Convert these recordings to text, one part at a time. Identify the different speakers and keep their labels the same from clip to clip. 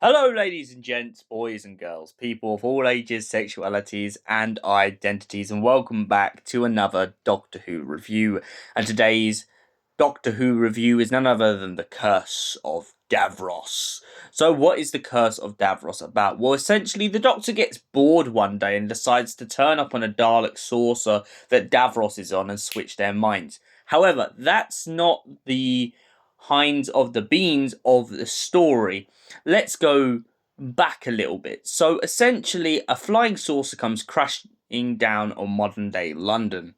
Speaker 1: Hello, ladies and gents, boys and girls, people of all ages, sexualities, and identities, and welcome back to another Doctor Who review. And today's Doctor Who review is none other than The Curse of Davros. So, what is The Curse of Davros about? Well, essentially, the Doctor gets bored one day and decides to turn up on a Dalek saucer that Davros is on and switch their minds. However, that's not the hinds of the beans of the story. Let's go back a little bit. So essentially, a flying saucer comes crashing down on modern day London.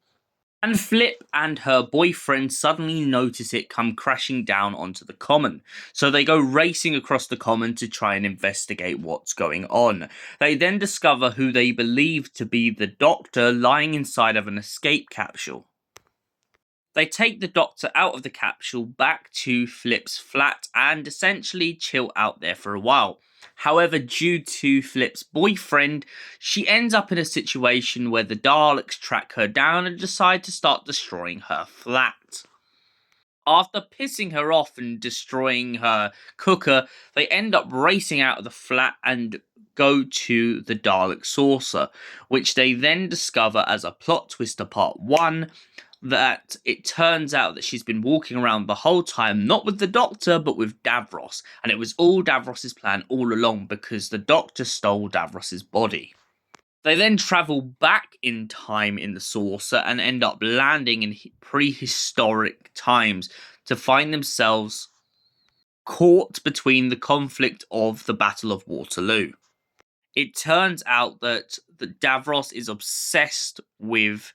Speaker 1: And Flip and her boyfriend suddenly notice it come crashing down onto the common. So they go racing across the common to try and investigate what's going on. They then discover who they believe to be the Doctor lying inside of an escape capsule. They take the Doctor out of the capsule back to Flip's flat and essentially chill out there for a while. However, due to Flip's boyfriend, she ends up in a situation where the Daleks track her down and decide to start destroying her flat. After pissing her off and destroying her cooker, they end up racing out of the flat and go to the Dalek saucer, which they then discover as a plot twist to part 1, that it turns out that she's been walking around the whole time, not with the Doctor, but with Davros. And it was all Davros's plan all along because the Doctor stole Davros's body. They then travel back in time in the saucer and end up landing in prehistoric times to find themselves caught between the conflict of the Battle of Waterloo. It turns out that Davros is obsessed with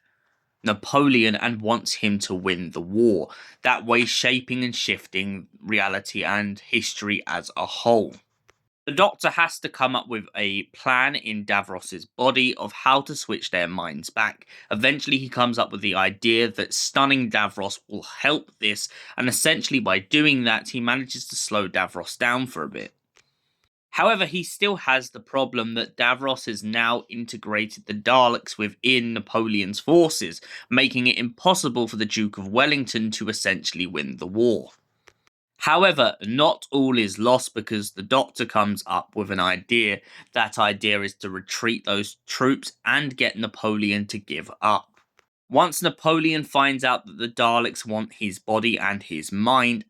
Speaker 1: Napoleon and wants him to win the war, that way shaping and shifting reality and history as a whole. The Doctor has to come up with a plan in Davros's body of how to switch their minds back. Eventually he comes up with the idea that stunning Davros will help this, and essentially by doing that he manages to slow Davros down for a bit. However, he still has the problem that Davros has now integrated the Daleks within Napoleon's forces, making it impossible for the Duke of Wellington to essentially win the war. However, not all is lost because the Doctor comes up with an idea. That idea is to retreat those troops and get Napoleon to give up. Once Napoleon finds out that the Daleks want his body and his mind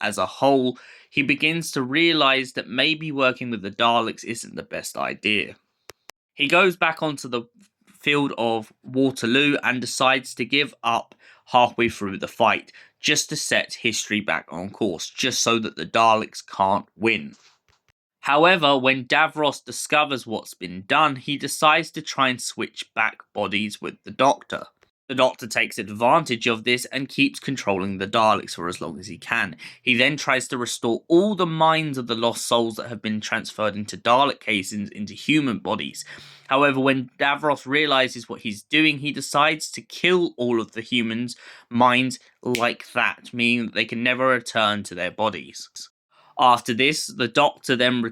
Speaker 1: as a whole, he begins to realize that maybe working with the Daleks isn't the best idea. He goes back onto the field of Waterloo and decides to give up halfway through the fight, just to set history back on course, just so that the Daleks can't win. However, when Davros discovers what's been done, he decides to try and switch back bodies with the Doctor. The Doctor takes advantage of this and keeps controlling the Daleks for as long as he can. He then tries to restore all the minds of the lost souls that have been transferred into Dalek casings into human bodies. However, when Davros realizes what he's doing, he decides to kill all of the humans' minds like that, meaning that they can never return to their bodies. After this, the Doctor then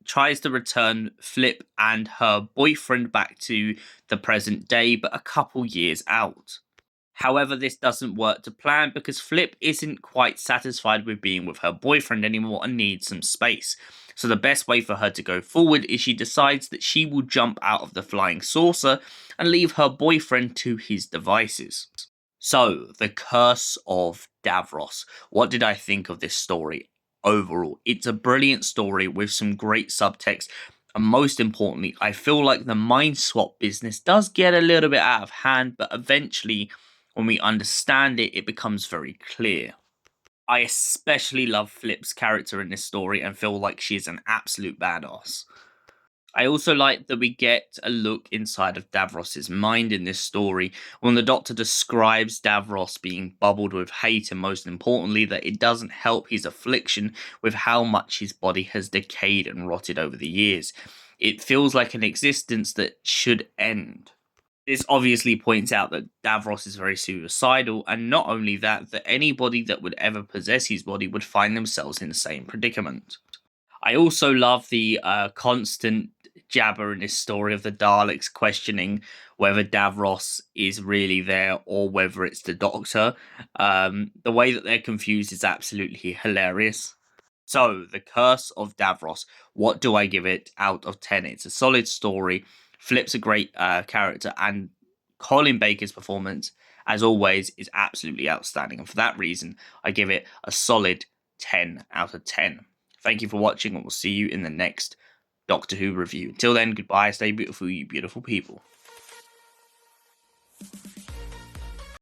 Speaker 1: tries to return Flip and her boyfriend back to the present day, but a couple years out. However, this doesn't work to plan because Flip isn't quite satisfied with being with her boyfriend anymore and needs some space. So the best way for her to go forward is she decides that she will jump out of the flying saucer and leave her boyfriend to his devices. So, The Curse of Davros. What did I think of this story? Overall, it's a brilliant story with some great subtext, and most importantly, I feel like the mind swap business does get a little bit out of hand, but eventually, when we understand it, it becomes very clear. I especially love Flip's character in this story and feel like she's an absolute badass. I also like that we get a look inside of Davros's mind in this story when the Doctor describes Davros being bubbled with hate, and most importantly that it doesn't help his affliction with how much his body has decayed and rotted over the years. It feels like an existence that should end. This obviously points out that Davros is very suicidal, and not only that, that anybody that would ever possess his body would find themselves in the same predicament. I also love the constant jabber in this story of the Daleks questioning whether Davros is really there or whether it's the Doctor. The way that they're confused is absolutely hilarious. So, The Curse of Davros. What do I give it out of 10? It's a solid story. Flip's a great character, and Colin Baker's performance, as always, is absolutely outstanding. And for that reason, I give it a solid 10 out of 10. Thank you for watching, and we'll see you in the next Doctor Who review. Until then, goodbye, stay beautiful, you beautiful people.